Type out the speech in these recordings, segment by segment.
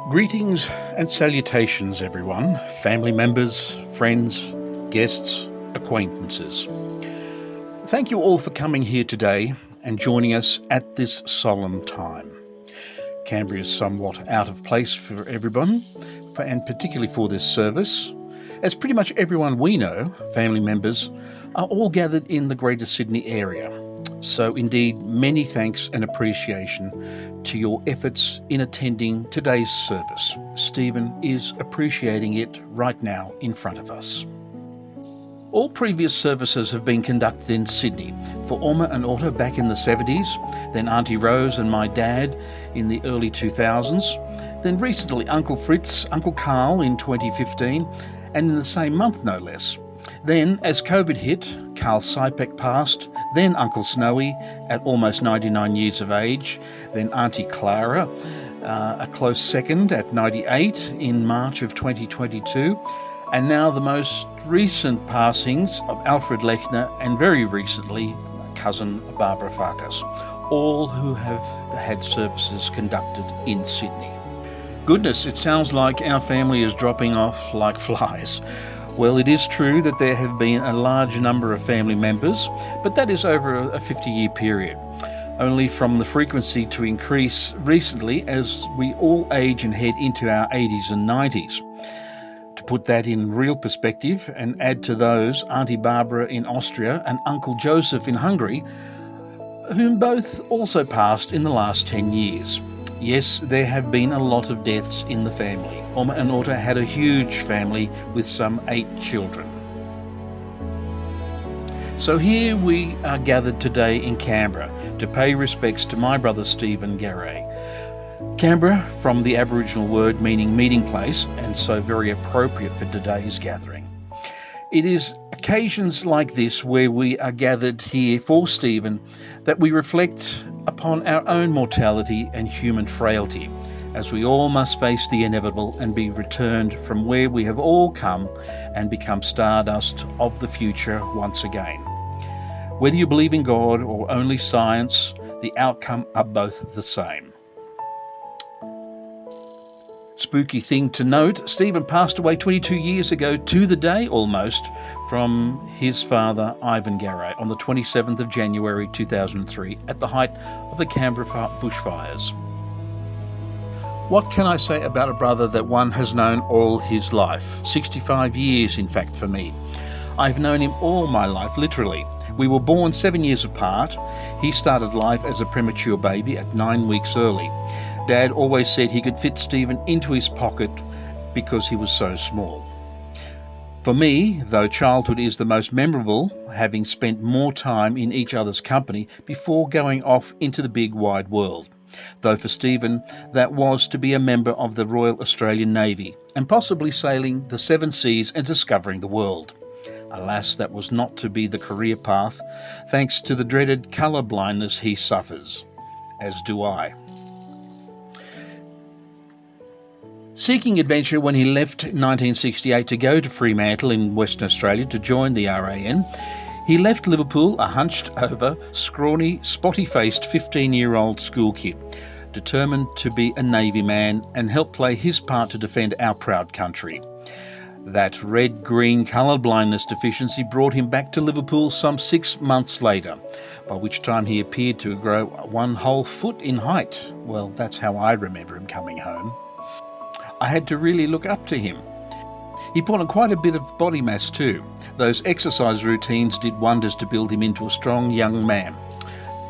Greetings and salutations, everyone, family members, friends, guests, acquaintances. Thank you all for coming here today and joining us at this solemn time. Canberra is somewhat out of place for everyone, and particularly for this service, as pretty much everyone we know, family members, are all gathered in the Greater Sydney area. So indeed, many thanks and appreciation to your efforts in attending today's service. Stephen is appreciating it right now in front of us. All previous services have been conducted in Sydney, for Oma and Otto back in the 70s, then Auntie Rose and my dad in the early 2000s, then recently Uncle Fritz, Uncle Carl in 2015, and in the same month no less. Then, as COVID hit, Carl Sipek passed, then Uncle Snowy at almost 99 years of age, then Auntie Clara, a close second at 98 in March of 2022, and now the most recent passings of Alfred Lechner and very recently cousin Barbara Farkas, all who have had services conducted in Sydney. Goodness, it sounds like our family is dropping off like flies. Well, it is true that there have been a large number of family members, but that is over a 50-year period, only from the frequency to increase recently as we all age and head into our 80s and 90s. To put that in real perspective and add to those Auntie Barbara in Austria and Uncle Joseph in Hungary, whom both also passed in the last 10 years. Yes, there have been a lot of deaths in the family. Oma and Otto had a huge family with some 8 children. So here we are gathered today in Canberra to pay respects to my brother Stephen Garay. Canberra, from the Aboriginal word meaning meeting place, and so very appropriate for today's gathering. It is occasions like this where we are gathered here for Stephen that we reflect upon our own mortality and human frailty, as we all must face the inevitable and be returned from where we have all come and become stardust of the future once again. Whether you believe in God or only science, the outcome are both the same. Spooky thing to note, Stephen passed away 22 years ago to the day almost from his father Ivan Garay on the 27th of January 2003 at the height of the Canberra bushfires. What can I say about a brother that one has known all his life? 65 years, in fact, for me. I've known him all my life, literally. We were born 7 years apart. He started life as a premature baby at 9 weeks early. Dad always said he could fit Stephen into his pocket because he was so small. For me, though childhood is the most memorable, having spent more time in each other's company before going off into the big wide world. Though for Stephen, that was to be a member of the Royal Australian Navy and possibly sailing the 7 seas and discovering the world. Alas, that was not to be the career path, thanks to the dreaded colour blindness he suffers, as do I. Seeking adventure when he left in 1968 to go to Fremantle in Western Australia to join the RAN, he left Liverpool a hunched-over, scrawny, spotty-faced 15-year-old school kid, determined to be a Navy man and help play his part to defend our proud country. That red-green colour blindness deficiency brought him back to Liverpool some 6 months later, by which time he appeared to grow 1 whole foot in height. Well, that's how I remember him coming home. I had to really look up to him. He put on quite a bit of body mass too. Those exercise routines did wonders to build him into a strong young man.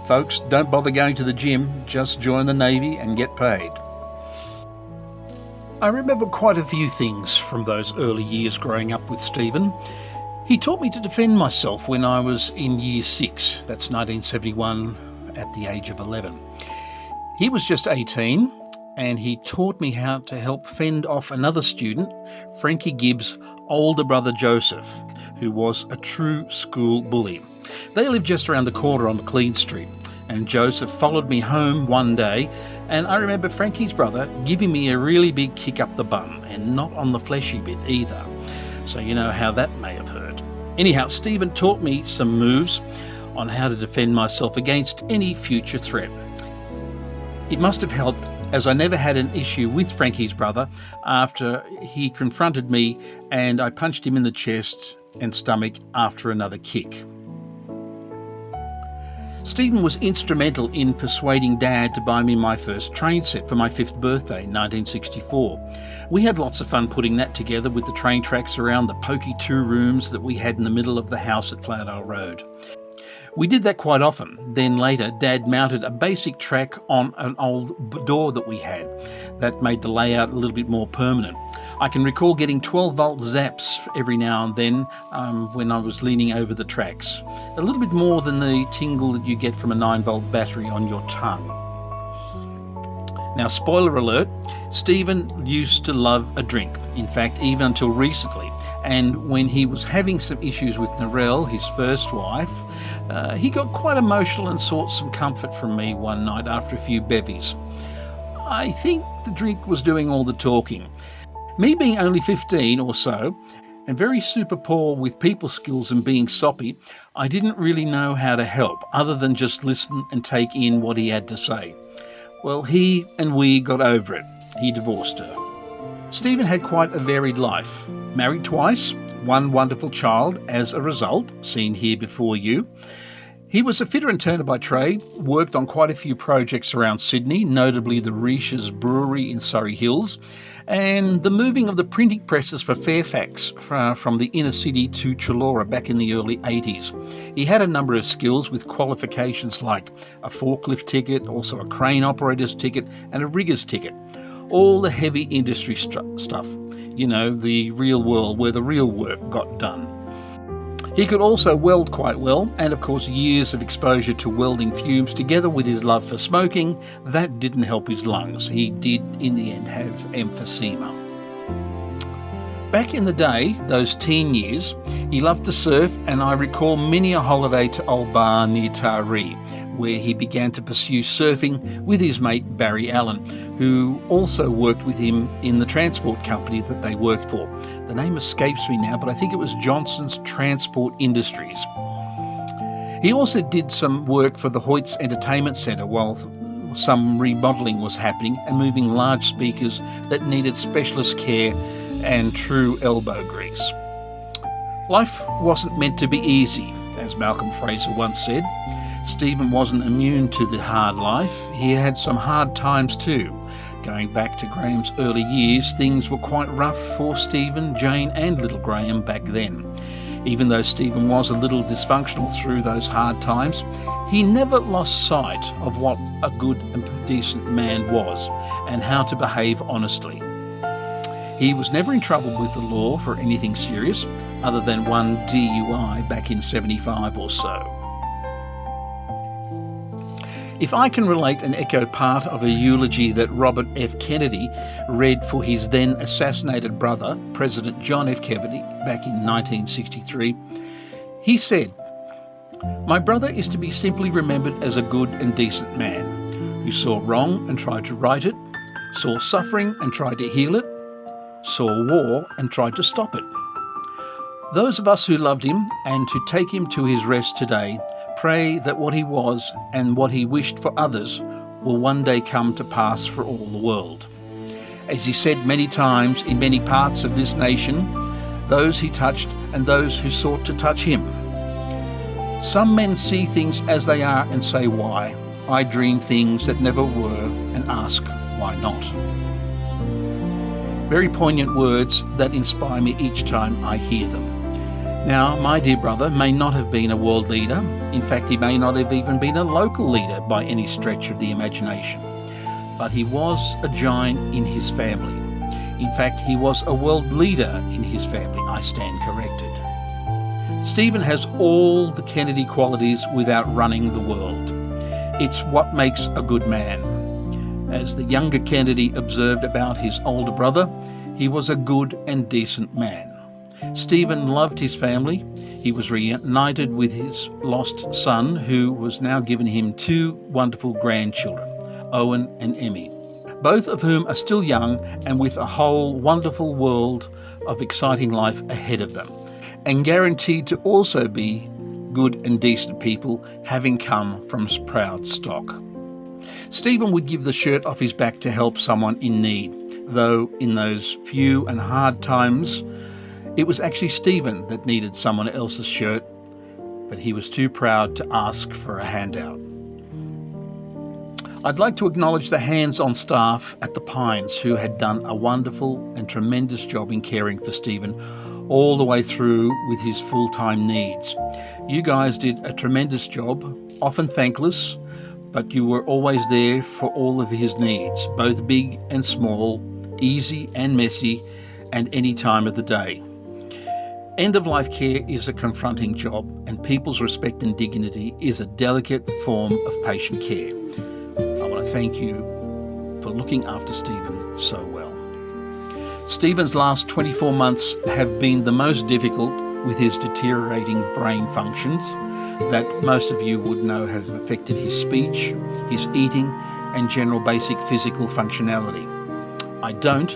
Folks, don't bother going to the gym, just join the Navy and get paid. I remember quite a few things from those early years growing up with Stephen. He taught me to defend myself when I was in Year 6, that's 1971, at the age of 11. He was just 18, and he taught me how to help fend off another student, Frankie Gibbs' older brother Joseph, who was a true school bully. They lived just around the corner on McLean Street, and Joseph followed me home one day, and I remember Frankie's brother giving me a really big kick up the bum, and not on the fleshy bit either. So you know how that may have hurt. Anyhow, Stephen taught me some moves on how to defend myself against any future threat. It must have helped, as I never had an issue with Frankie's brother after he confronted me and I punched him in the chest and stomach after another kick. Stephen was instrumental in persuading Dad to buy me my first train set for my 5th birthday in 1964. We had lots of fun putting that together with the train tracks around the pokey 2 rooms that we had in the middle of the house at Floudale Road. We did that quite often. Then later, Dad mounted a basic track on an old door that we had. That made the layout a little bit more permanent. I can recall getting 12-volt zaps every now and then when I was leaning over the tracks. A little bit more than the tingle that you get from a 9-volt battery on your tongue. Now, spoiler alert, Stephen used to love a drink. In fact, even until recently. And when he was having some issues with Narelle, his first wife, he got quite emotional and sought some comfort from me one night after a few bevies. I think the drink was doing all the talking. Me being only 15 or so, and very super poor with people skills and being soppy, I didn't really know how to help other than just listen and take in what he had to say. Well, he and we got over it. He divorced her. Stephen had quite a varied life. Married twice, 1 wonderful child as a result, seen here before you. He was a fitter and turner by trade, worked on quite a few projects around Sydney, notably the Riche's Brewery in Surrey Hills, and the moving of the printing presses for Fairfax from the inner city to Chullora back in the early 80s. He had a number of skills with qualifications like a forklift ticket, also a crane operator's ticket, and a rigger's ticket. All the heavy industry stuff, you know, the real world where the real work got done. He could also weld quite well, and of course years of exposure to welding fumes together with his love for smoking, that didn't help his lungs. He did in the end have emphysema. Back in the day, those teen years, he loved to surf, and I recall many a holiday to Old Bar near Taree, where he began to pursue surfing with his mate Barry Allen, who also worked with him in the transport company that they worked for. The name escapes me now, but I think it was Johnson's Transport Industries. He also did some work for the Hoyts Entertainment Centre while some remodelling was happening and moving large speakers that needed specialist care and true elbow grease. Life wasn't meant to be easy, as Malcolm Fraser once said. Stephen wasn't immune to the hard life. He had some hard times too. Going back to Graham's early years, things were quite rough for Stephen, Jane and little Graham back then. Even though Stephen was a little dysfunctional through those hard times, he never lost sight of what a good and decent man was and how to behave honestly. He was never in trouble with the law for anything serious, other than one DUI back in 75 or so. If I can relate and echo part of a eulogy that Robert F. Kennedy read for his then assassinated brother, President John F. Kennedy, back in 1963, he said, "My brother is to be simply remembered as a good and decent man, who saw wrong and tried to right it, saw suffering and tried to heal it, saw war and tried to stop it. Those of us who loved him and to take him to his rest today pray that what he was and what he wished for others will one day come to pass for all the world. As he said many times in many parts of this nation, those he touched and those who sought to touch him. Some men see things as they are and say why. I dream things that never were and ask why not." Very poignant words that inspire me each time I hear them. Now, my dear brother may not have been a world leader. In fact, he may not have even been a local leader by any stretch of the imagination. But he was a giant in his family. In fact, he was a world leader in his family. I stand corrected. Stephen has all the Kennedy qualities without running the world. It's what makes a good man. As the younger Kennedy observed about his older brother, he was a good and decent man. Stephen loved his family. He was reunited with his lost son, who was now given him 2 wonderful grandchildren, Owen and Emmy, both of whom are still young and with a whole wonderful world of exciting life ahead of them, and guaranteed to also be good and decent people, having come from proud stock. Stephen would give the shirt off his back to help someone in need, though in those few and hard times, it was actually Stephen that needed someone else's shirt, but he was too proud to ask for a handout. I'd like to acknowledge the hands-on staff at the Pines who had done a wonderful and tremendous job in caring for Stephen all the way through with his full-time needs. You guys did a tremendous job, often thankless, but you were always there for all of his needs, both big and small, easy and messy, and any time of the day. End-of-life care is a confronting job, and people's respect and dignity is a delicate form of patient care. I want to thank you for looking after Stephen so well. Stephen's last 24 months have been the most difficult, with his deteriorating brain functions that most of you would know have affected his speech, his eating, and general basic physical functionality. I don't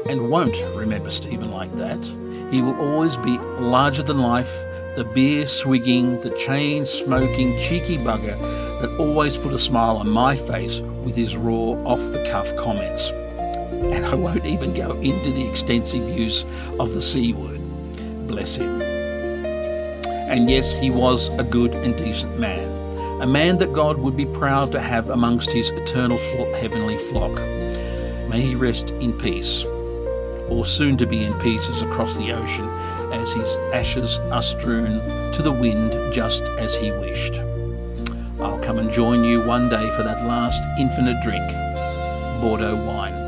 and won't remember Stephen like that. He will always be larger than life, the beer-swigging, the chain-smoking, cheeky bugger that always put a smile on my face with his raw, off-the-cuff comments. And I won't even go into the extensive use of the C word. Bless him. And yes, he was a good and decent man, a man that God would be proud to have amongst his eternal heavenly flock. May he rest in peace, or soon to be in pieces across the ocean, as his ashes are strewn to the wind just as he wished. I'll come and join you one day for that last infinite drink, Bordeaux wine.